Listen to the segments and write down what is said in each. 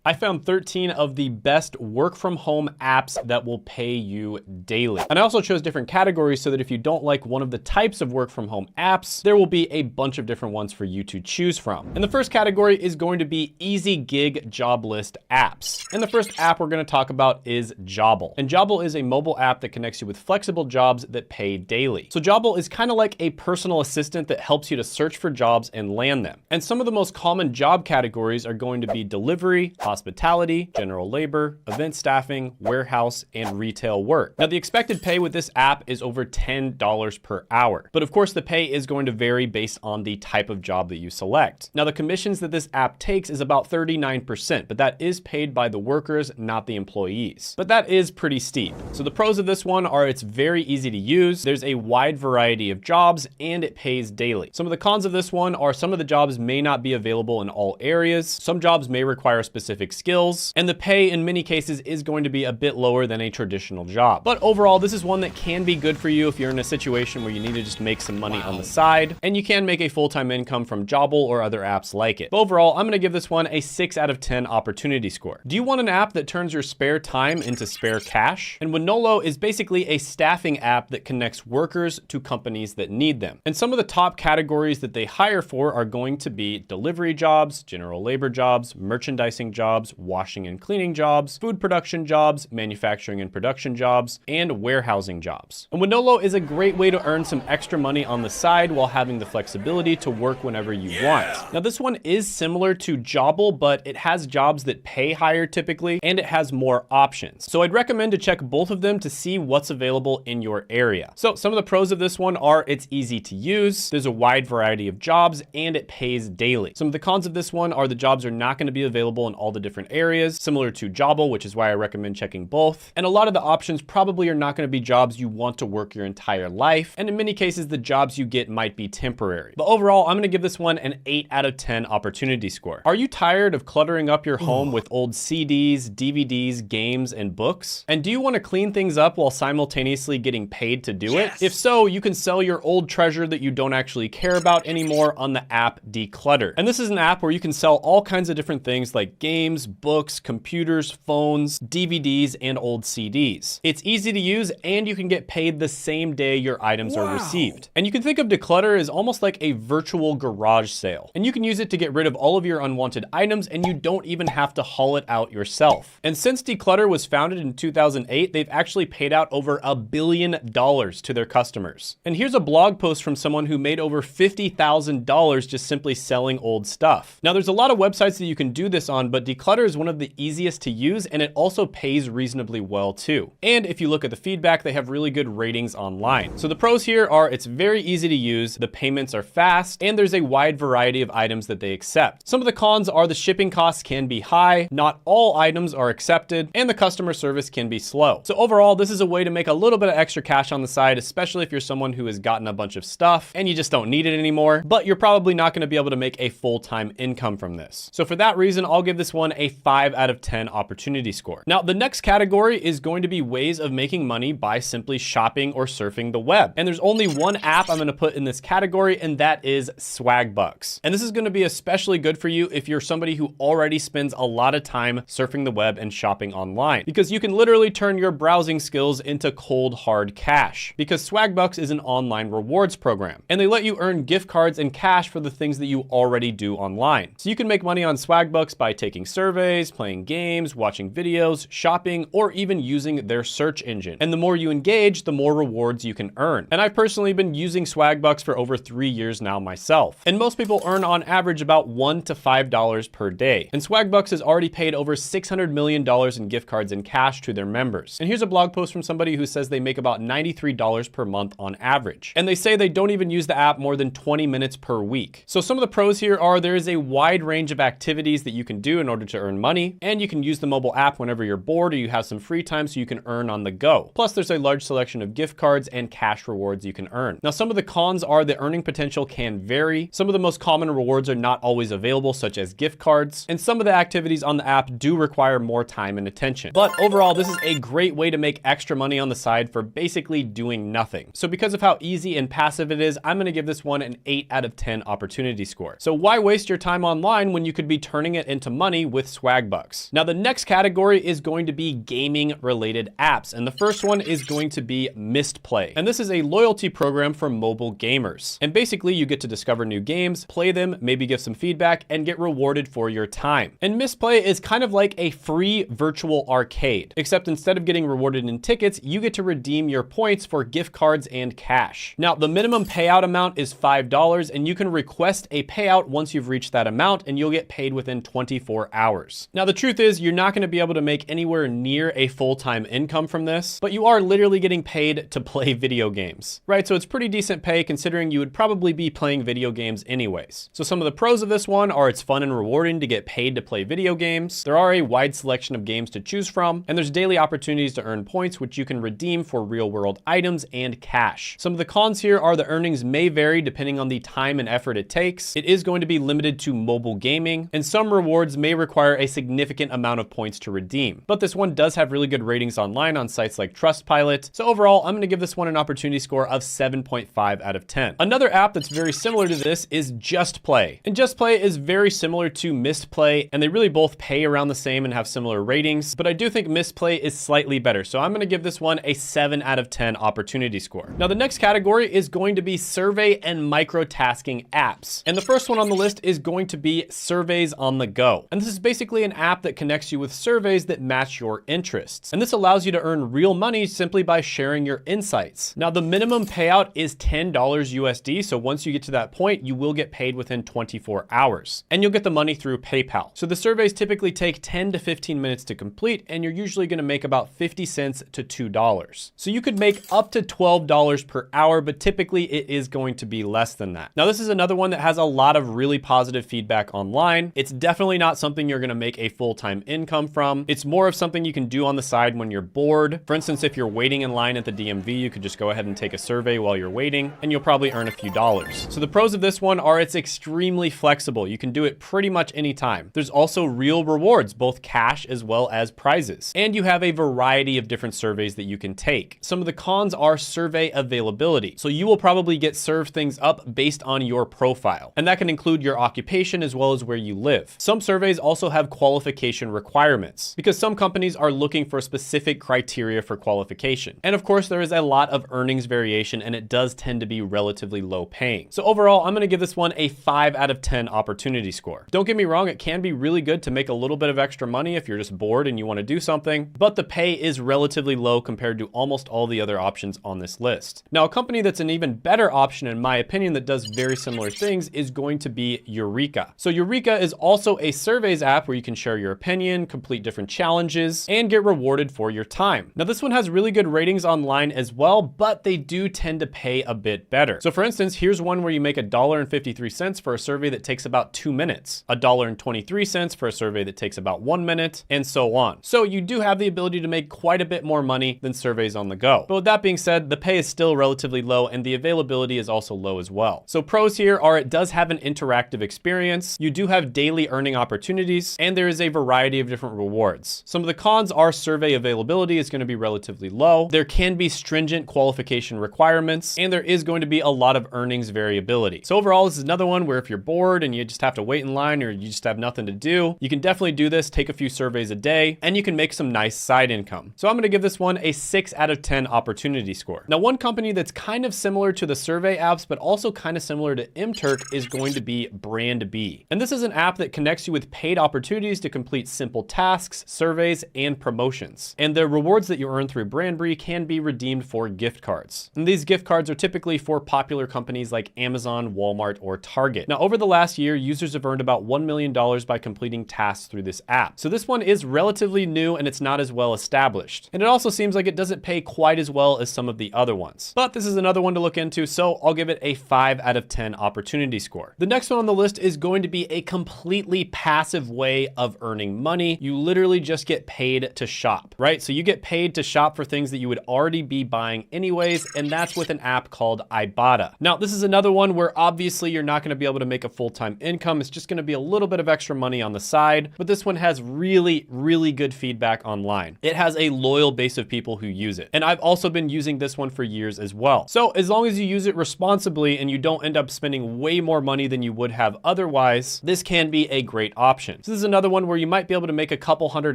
I found 13 of the best work from home apps that will pay you daily. And I also chose different categories so that if you don't like one of the types of work from home apps, there will be a bunch of different ones for you to choose from. And the first category is going to be easy gig job list apps. And the first app we're going to talk about is Jobble. And Jobble is a mobile app that connects you with flexible jobs that pay daily. So Jobble is kind of like a personal assistant that helps you to search for jobs and land them. And some of the most common job categories are going to be delivery, hospitality, general labor, event staffing, warehouse, and retail work. Now the expected pay with this app is over $10 per hour. But of course the pay is going to vary based on the type of job that you select. Now the commissions that this app takes is about 39%, but that is paid by the workers, not the employees. But that is pretty steep. So the pros of this one are it's very easy to use. There's a wide variety of jobs and it pays daily. Some of the cons of this one are some of the jobs may not be available in all areas. Some jobs may require specific skills, and the pay in many cases is going to be a bit lower than a traditional job. But overall, this is one that can be good for you if you're in a situation where you need to just make some money on the side, and you can make a full-time income from Jobble or other apps like it. But overall, I'm gonna give this one a 6 out of 10 opportunity score. Do you want an app that turns your spare time into spare cash? And Winolo is basically a staffing app that connects workers to companies that need them. And some of the top categories that they hire for are going to be delivery jobs, general labor jobs, merchandising jobs, washing and cleaning jobs, food production jobs, manufacturing and production jobs, and warehousing jobs. And Winolo is a great way to earn some extra money on the side while having the flexibility to work whenever you want. Now this one is similar to Jobble, but it has jobs that pay higher typically, and it has more options. So I'd recommend to check both of them to see what's available in your area. So some of the pros of this one are it's easy to use, there's a wide variety of jobs, and it pays daily. Some of the cons of this one are the jobs are not going to be available in all the different areas, similar to Jobble, which is why I recommend checking both. And a lot of the options probably are not going to be jobs you want to work your entire life. And in many cases, the jobs you get might be temporary. But overall, I'm going to give this one an 8 out of 10 opportunity score. Are you tired of cluttering up your home with old CDs, DVDs, games, and books? And do you want to clean things up while simultaneously getting paid to do it? If so, you can sell your old treasure that you don't actually care about anymore on the app Declutter. And this is an app where you can sell all kinds of different things like games, books, computers, phones, DVDs, and old CDs. It's easy to use and you can get paid the same day your items are received. And you can think of Declutter as almost like a virtual garage sale. And you can use it to get rid of all of your unwanted items and you don't even have to haul it out yourself. And since Declutter was founded in 2008, they've actually paid out over $1 billion to their customers. And here's a blog post from someone who made over $50,000 just simply selling old stuff. Now there's a lot of websites that you can do this on, but Declutter is one of the easiest to use and it also pays reasonably well too. And if you look at the feedback, they have really good ratings online. So the pros here are it's very easy to use, the payments are fast, and there's a wide variety of items that they accept. Some of the cons are the shipping costs can be high, not all items are accepted, and the customer service can be slow. So overall, this is a way to make a little bit of extra cash on the side, especially if you're someone who has gotten a bunch of stuff and you just don't need it anymore, but you're probably not going to be able to make a full-time income from this. So for that reason, I'll give this one a 5 out of 10 opportunity score. Now, the next category is going to be ways of making money by simply shopping or surfing the web. And there's only one app I'm going to put in this category, and that is Swagbucks. And this is going to be especially good for you if you're somebody who already spends a lot of time surfing the web and shopping online, because you can literally turn your browsing skills into cold hard cash, because Swagbucks is an online rewards program and they let you earn gift cards and cash for the things that you already do online. So you can make money on Swagbucks by taking surveys, playing games, watching videos, shopping, or even using their search engine. And the more you engage, the more rewards you can earn. And I've personally been using Swagbucks for over 3 years now myself. And most people earn on average about $1 to $5 per day. And Swagbucks has already paid over $600 million in gift cards and cash to their members. And here's a blog post from somebody who says they make about $93 per month on average. And they say they don't even use the app more than 20 minutes per week. So some of the pros here are there is a wide range of activities that you can do in order to earn money, and you can use the mobile app whenever you're bored or you have some free time so you can earn on the go. Plus there's a large selection of gift cards and cash rewards you can earn. Now some of the cons are the earning potential can vary. Some of the most common rewards are not always available, such as gift cards, and some of the activities on the app do require more time and attention. But overall, this is a great way to make extra money on the side for basically doing nothing. So because of how easy and passive it is, I'm going to give this one an 8 out of 10 opportunity score. So why waste your time online when you could be turning it into money with swag bucks. Now, the next category is going to be gaming related apps. And the first one is going to be Misplay. And this is a loyalty program for mobile gamers. And basically you get to discover new games, play them, maybe give some feedback, and get rewarded for your time. And Misplay is kind of like a free virtual arcade, except instead of getting rewarded in tickets, you get to redeem your points for gift cards and cash. Now, the minimum payout amount is $5, and you can request a payout once you've reached that amount, and you'll get paid within 24 hours. Now, the truth is you're not going to be able to make anywhere near a full-time income from this, but you are literally getting paid to play video games, right? So it's pretty decent pay considering you would probably be playing video games anyways. So some of the pros of this one are it's fun and rewarding to get paid to play video games. There are a wide selection of games to choose from, and there's daily opportunities to earn points, which you can redeem for real-world items and cash. Some of the cons here are the earnings may vary depending on the time and effort it takes. It is going to be limited to mobile gaming, and some rewards may require a significant amount of points to redeem. But this one does have really good ratings online on sites like Trustpilot. So overall, I'm going to give this one an opportunity score of 7.5 out of 10. Another app that's very similar to this is Just Play. And Just Play is very similar to Misplay, and they really both pay around the same and have similar ratings, but I do think Misplay is slightly better. So I'm going to give this one a 7 out of 10 opportunity score. Now, the next category is going to be survey and microtasking apps. And the first one on the list is going to be Surveys on the Go. And this is basically an app that connects you with surveys that match your interests. And this allows you to earn real money simply by sharing your insights. Now, the minimum payout is $10 USD. So once you get to that point, you will get paid within 24 hours. And you'll get the money through PayPal. So the surveys typically take 10 to 15 minutes to complete, and you're usually going to make about 50 cents to $2. So you could make up to $12 per hour, but typically it is going to be less than that. Now, this is another one that has a lot of really positive feedback online. It's definitely not something you're going to make a full-time income from. It's more of something you can do on the side when you're bored. For instance, if you're waiting in line at the DMV, you could just go ahead and take a survey while you're waiting, and you'll probably earn a few dollars. So the pros of this one are it's extremely flexible. You can do it pretty much anytime. There's also real rewards, both cash as well as prizes. And you have a variety of different surveys that you can take. Some of the cons are survey availability. So you will probably get served things up based on your profile. And that can include your occupation as well as where you live. Some surveys also have qualification requirements because some companies are looking for specific criteria for qualification. And of course, there is a lot of earnings variation, and it does tend to be relatively low paying. So overall, I'm going to give this one a 5 out of 10 opportunity score. Don't get me wrong, it can be really good to make a little bit of extra money if you're just bored and you want to do something, but the pay is relatively low compared to almost all the other options on this list. Now, a company that's an even better option, in my opinion, that does very similar things is going to be Eureka. So Eureka is also a surveys app where you can share your opinion, complete different challenges, and get rewarded for your time. Now, this one has really good ratings online as well, but they do tend to pay a bit better. So for instance, here's one where you make $1.53 for a survey that takes about 2 minutes, $1.23 for a survey that takes about 1 minute, and so on. So you do have the ability to make quite a bit more money than Surveys on the Go. But with that being said, the pay is still relatively low, and the availability is also low as well. So pros here are it does have an interactive experience, you do have daily earning opportunities, and there is a variety of different rewards. Some of the cons are survey availability is going to be relatively low. There can be stringent qualification requirements, and there is going to be a lot of earnings variability. So overall, this is another one where if you're bored and you just have to wait in line or you just have nothing to do, you can definitely do this, take a few surveys a day, and you can make some nice side income. So I'm going to give this one a 6 out of 10 opportunity score. Now, one company that's kind of similar to the survey apps, but also kind of similar to Mturk is going to be Brand B. And this is an app that connects you with paid opportunities to complete simple tasks, surveys, and promotions. And the rewards that you earn through Brand B can be redeemed for gift cards. And these gift cards are typically for popular companies like Amazon, Walmart, or Target. Now, over the last year, users have earned about $1 million by completing tasks through this app. So this one is relatively new and it's not as well established. And it also seems like it doesn't pay quite as well as some of the other ones. But this is another one to look into, so I'll give it a 5 out of 10 opportunity score. The next one on the list is going to be a completely passive way of earning money. You literally just get paid to shop, right? So you get paid to shop for things that you would already be buying anyways, and that's with an app called Ibotta. Now, this is another one where obviously you're not going to be able to make a full-time income. It's just going to be a little bit of extra money on the side, but this one has really, really good feedback online. It has a loyal base of people who use it. And I've also been using this one for years as well. So as long as you use it responsibly and you don't end up spending way more money than you would have otherwise, this can be a great option. So this is another one where you might be able to make a couple $100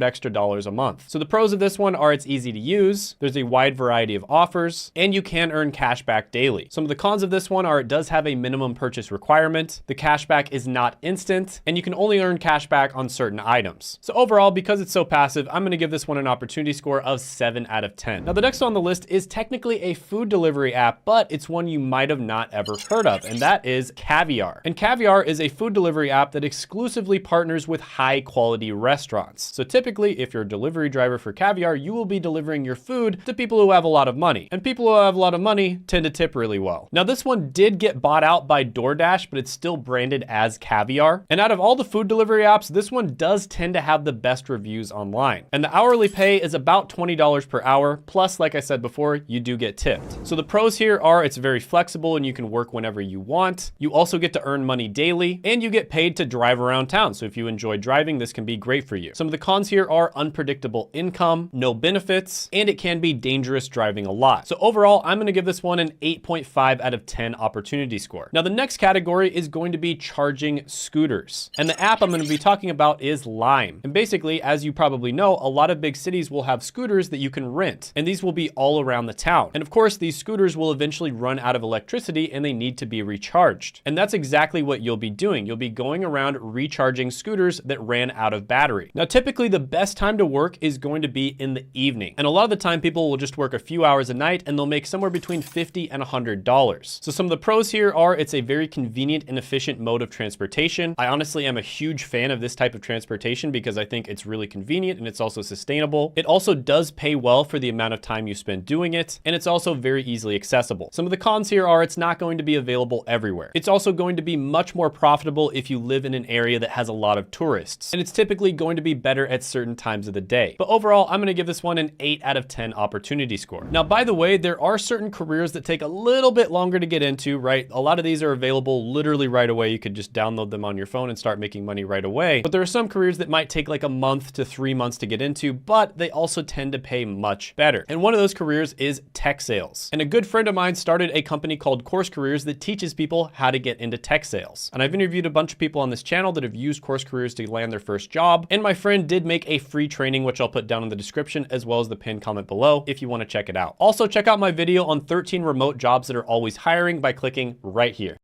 extra a month. So the pros of this one are it's easy to use, there's a wide variety of offers, and you can earn cash back daily. Some of the cons of this one are it does have a minimum purchase requirement, the cash back is not instant, and you can only earn cash back on certain items. So overall, because it's so passive, I'm gonna give this one an opportunity score of 7 out of 10. Now the next on the list is technically a food delivery app, but it's one you might have not ever heard of, and that is Caviar. And Caviar is a food delivery app that exclusively partners with high quality restaurants. So typically, if you're a delivery driver for Caviar, you will be delivering your food to people who have a lot of money. And people who have a lot of money tend to tip really well. Now this one did get bought out by DoorDash, but it's still branded as Caviar. And out of all the food delivery apps, this one does tend to have the best reviews online. And the hourly pay is about $20 per hour. Plus, like I said before, you do get tipped. So the pros here are it's very flexible and you can work whenever you want. You also get to earn money daily and you get paid to drive around town. So if you enjoy driving, this can be great for you. Some of the cons here are unpredictable income, no benefits, and it can be dangerous driving a lot. So overall, I'm gonna give this one an 8.5 out of 10 opportunity score. Now the next category is going to be charging scooters. And the app I'm gonna be talking about is Lime. And basically, as you probably know, a lot of big cities will have scooters that you can rent, and these will be all around the town. And of course, these scooters will eventually run out of electricity and they need to be recharged. And that's exactly what you'll be doing. You'll be going around recharging scooters that ran out of battery. Now, typically the best time to work is going to be in the evening. And a lot of the time people will just work a few hours a night and they'll make somewhere between $50 and $100. So some of the pros here are it's a very convenient and efficient mode of transportation. I honestly am a huge fan of this type of transportation because I think it's really convenient and it's also sustainable. It also does pay well for the amount of time you spend doing it, and it's also very easily accessible. Some of the cons here are it's not going to be available everywhere. It's also going to be much more profitable if you live in an area that has a lot of tourists, and it's typically going to be better at certain times of the day. But overall, I'm gonna give this one an 8 out of 10 opportunity score. Now, by the way, there are certain careers that take a little bit longer to get into, right? A lot of these are available literally right away. You could just download them on your phone and start making money right away. But there are some careers that might take like a month to 3 months to get into, but they also tend to pay much better. And one of those careers is tech sales. And a good friend of mine started a company called Course Careers that teaches people how to get into tech sales. And I've interviewed a bunch of people on this channel that have used Course Careers to land their first job. And my friend did make a free training, which I'll put down in the description as well as the pinned comment below if you want to check it out. Also, check out my video on 13 remote jobs that are always hiring by clicking right here.